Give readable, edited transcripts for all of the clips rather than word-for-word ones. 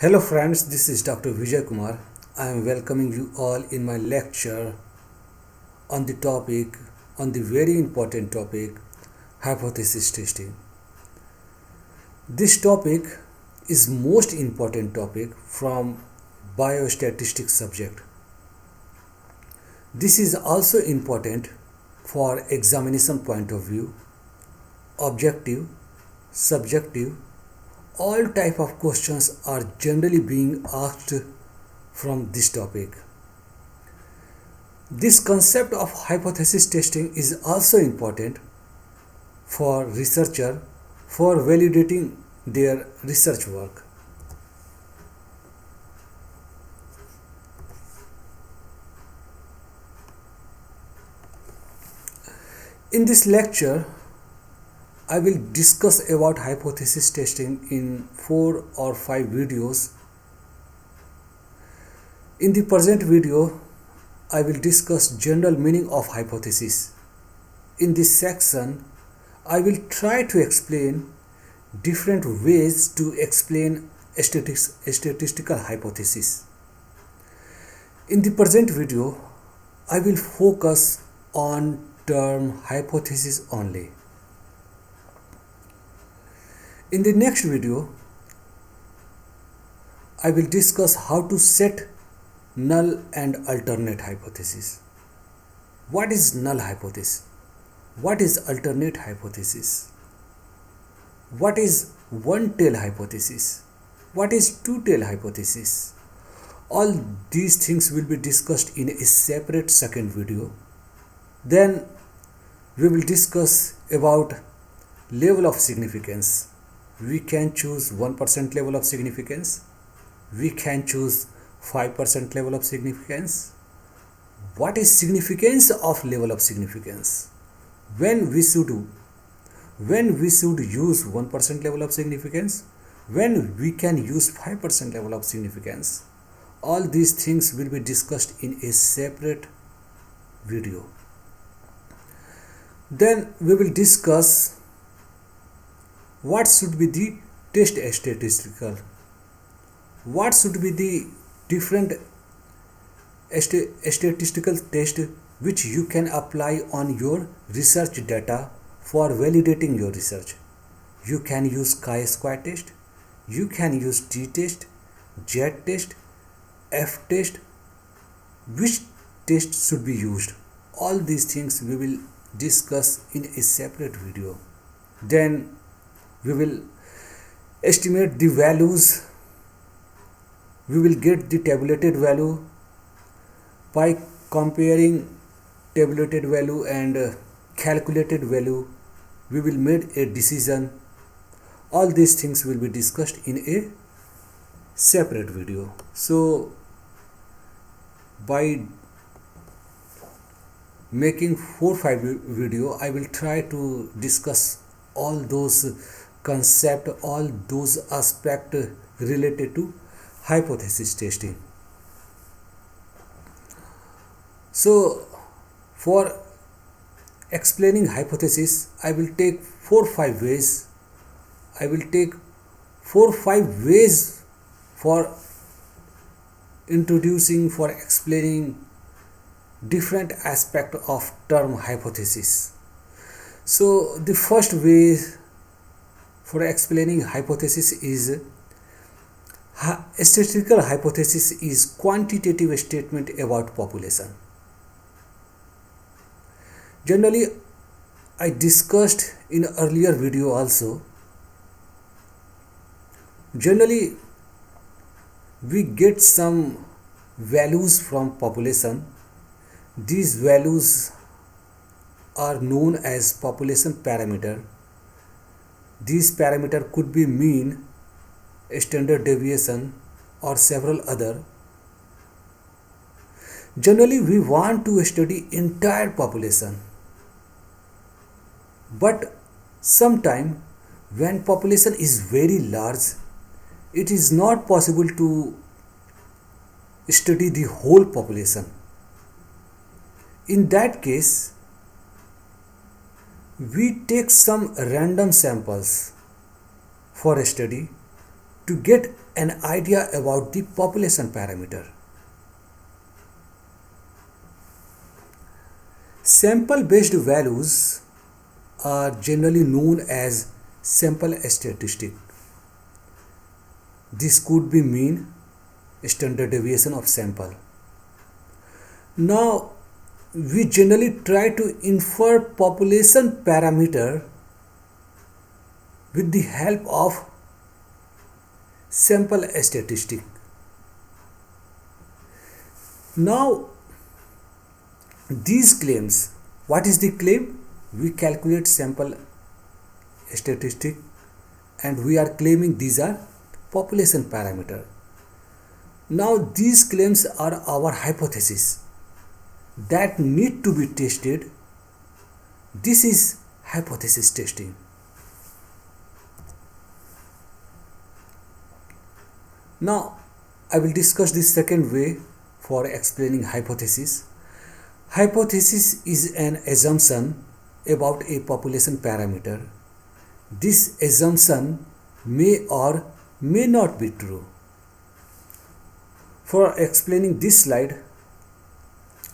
Hello friends, this is Dr. Vijay Kumar. I am welcoming you all in my lecture on the topic, on the very important topic, hypothesis testing. This topic is most important topic from biostatistics subject. This is also important for examination point of view, objective, subjective, all type of questions are generally being asked from this topic. This concept of hypothesis testing is also important for researcher for validating their research work. In this lecture, I will discuss about hypothesis testing in 4 or 5 videos. In the present video, I will discuss general meaning of hypothesis. In this section, I will try to explain different ways to explain statistical hypothesis. In the present video, I will focus on term hypothesis only. In the next video, I will discuss how to set null and alternate hypothesis. What is null hypothesis? What is alternate hypothesis? What is one-tail hypothesis? What is two-tail hypothesis? All these things will be discussed in a separate second video. Then we will discuss about level of significance. We can choose 1% level of significance. We can choose 5% level of significance. What is significance of level of significance? When we should use 1% level of significance? When we can use 5% level of significance? All these things will be discussed in a separate video. Then we will discuss what should be the test statistical, what should be the different statistical test which you can apply on your research data for validating your research. You can use chi-square test, you can use t-test, z-test, f-test. Which test should be used? All these things we will discuss in a separate video. Then we will estimate the values. We will get the tabulated value by comparing tabulated value and calculated value. We will make a decision. All these things will be discussed in a separate video. So by making 4-5 video, I will try to discuss all those concept, all those aspect related to hypothesis testing. So for explaining hypothesis, I will take 4-5 ways. I will take 4-5 ways for introducing, for explaining different aspect of term hypothesis. So the first way for explaining hypothesis is statistical hypothesis is quantitative statement about population. Generally, I discussed in earlier video also. Generally, we get some values from population. These values are known as population parameter. These parameter could be mean, standard deviation, or several other. Generally, we want to study entire population, but sometime when population is very large, it is not possible to study the whole population. In that case, we take some random samples for a study to get an idea about the population parameter. Sample-based values are generally known as sample statistic. This could be mean, standard deviation of sample. Now, we generally try to infer population parameter with the help of sample statistic. Now, these claims, what is the claim? We calculate sample statistic and we are claiming these are population parameter. Now, these claims are our hypothesis that need to be tested. This is hypothesis testing. Now, I will discuss the second way for explaining hypothesis. Hypothesis is an assumption about a population parameter. This assumption may or may not be true. For explaining this slide,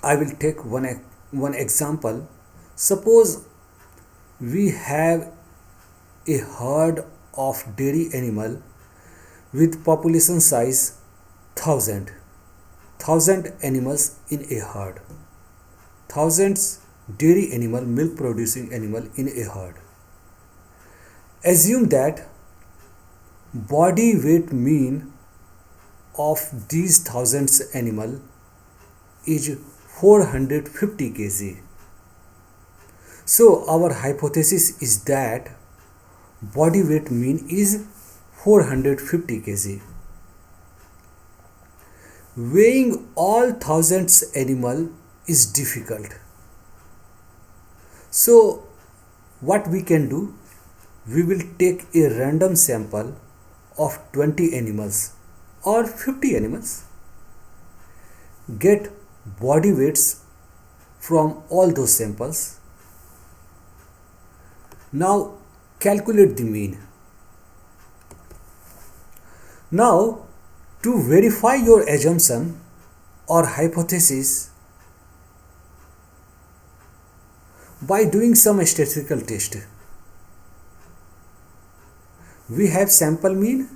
I will take one example. Suppose we have a herd of dairy animal with population size 1000 animals in a herd, thousands dairy animal, milk producing animal in a herd. Assume that body weight mean of these thousands animal is 450 kg. So our hypothesis is that body weight mean is 450 kg. Weighing all thousands animal is difficult. So what we can do? We will take a random sample of 20 animals or 50 animals, get body weights from all those samples. Now calculate the mean. Now, to verify your assumption or hypothesis by doing some statistical test. We have sample mean.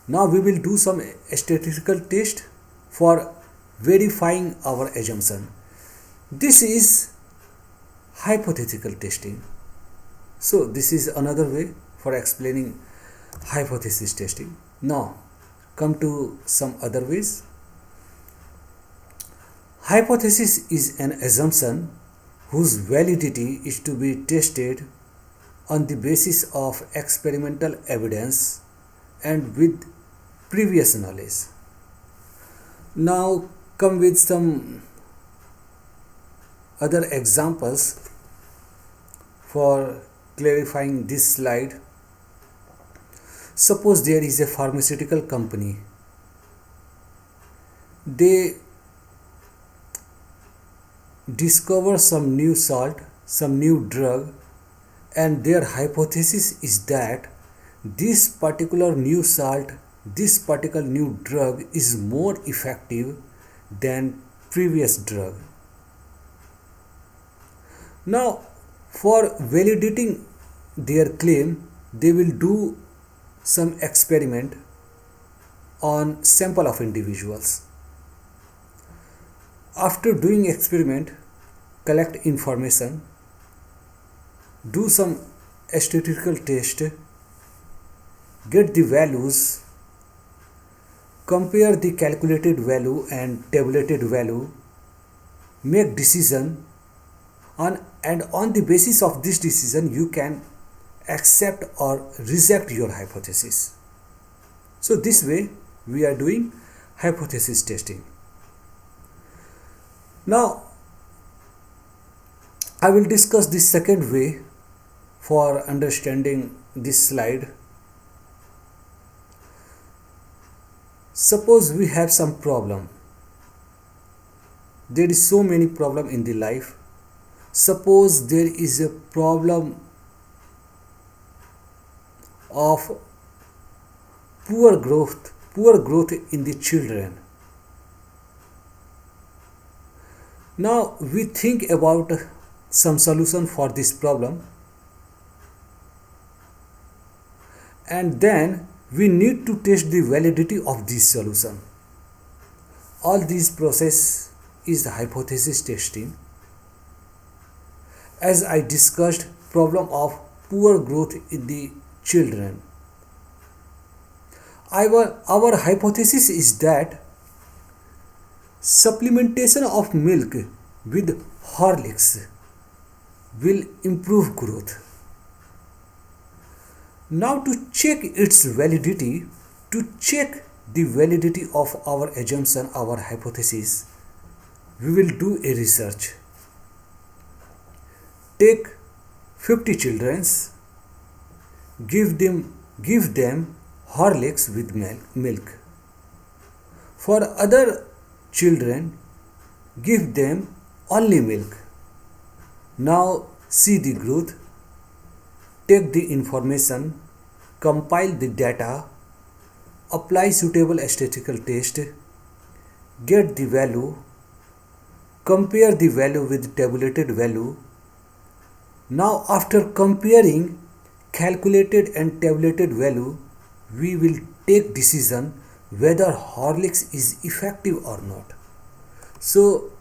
Now we will do some statistical test for verifying our assumption. This is hypothetical testing. So this is another way for explaining hypothesis testing. Now come to some other ways. Hypothesis is an assumption whose validity is to be tested on the basis of experimental evidence and with previous knowledge. Now come with some other examples for clarifying this slide. Suppose there is a pharmaceutical company. They discover some new salt, some new drug, and their hypothesis is that this particular new salt, this particular new drug is more effective than previous drug. Now, for validating their claim, they will do some experiment on sample of individuals. After doing experiment, collect information, do some statistical test, get the values, compare the calculated value and tabulated value, make decision and on the basis of this decision you can accept or reject your hypothesis. So this way we are doing hypothesis testing. Now I will discuss the second way for understanding this slide. Suppose we have some problem. There is so many problem in the life. Suppose there is a problem of poor growth in the children. Now we think about some solution for this problem, and then we need to test the validity of this solution. All this process is hypothesis testing. As I discussed, problem of poor growth in the children. Our hypothesis is that supplementation of milk with Horlicks will improve growth. Now to check the validity of our assumption, our hypothesis, we will do a research. Take 50 children, give them Horlicks with milk. For other children, give them only milk. Now see the growth. Take the information, compile the data, apply suitable statistical test, get the value, compare the value with tabulated value. Now after comparing calculated and tabulated value, we will take decision whether Horlicks is effective or not. So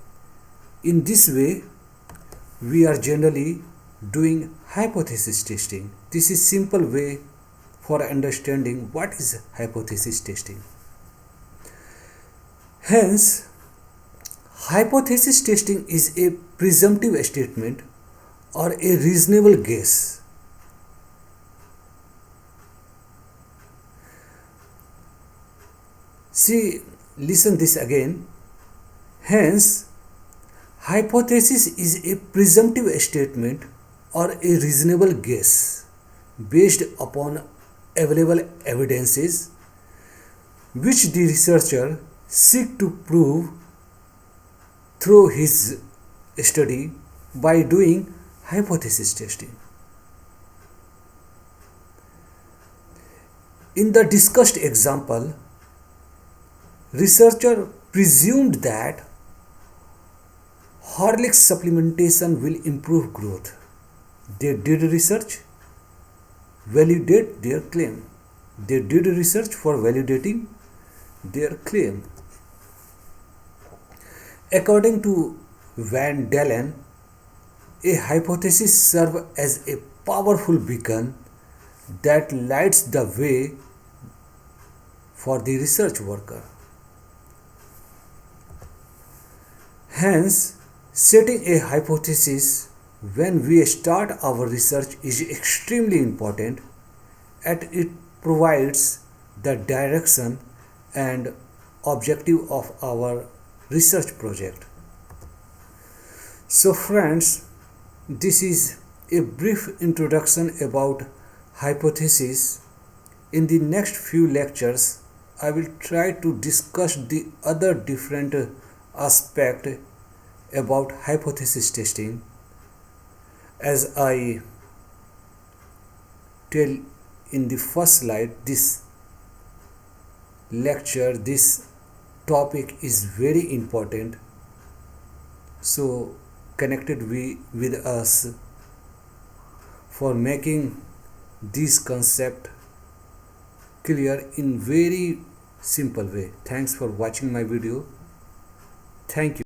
in this way we are generally doing hypothesis testing. This is simple way for understanding what is hypothesis testing. Hence, hypothesis testing is a presumptive statement or a reasonable guess. See, listen this again. Hence, hypothesis is a presumptive statement or a reasonable guess based upon available evidences which the researcher seek to prove through his study by doing hypothesis testing. In the discussed example, researcher presumed that Horlicks supplementation will improve growth. They did research, validated their claim. They did research for validating their claim. According to Van Dalen, a hypothesis serves as a powerful beacon that lights the way for the research worker. Hence, setting a hypothesis when we start our research is extremely important, and it provides the direction and objective of our research project. So friends, this is a brief introduction about hypothesis. In the next few lectures, I will try to discuss the other different aspect about hypothesis testing. As I tell in the first slide, this lecture, this topic is very important. So connected with us for making this concept clear in very simple way. Thanks for watching my video. Thank you.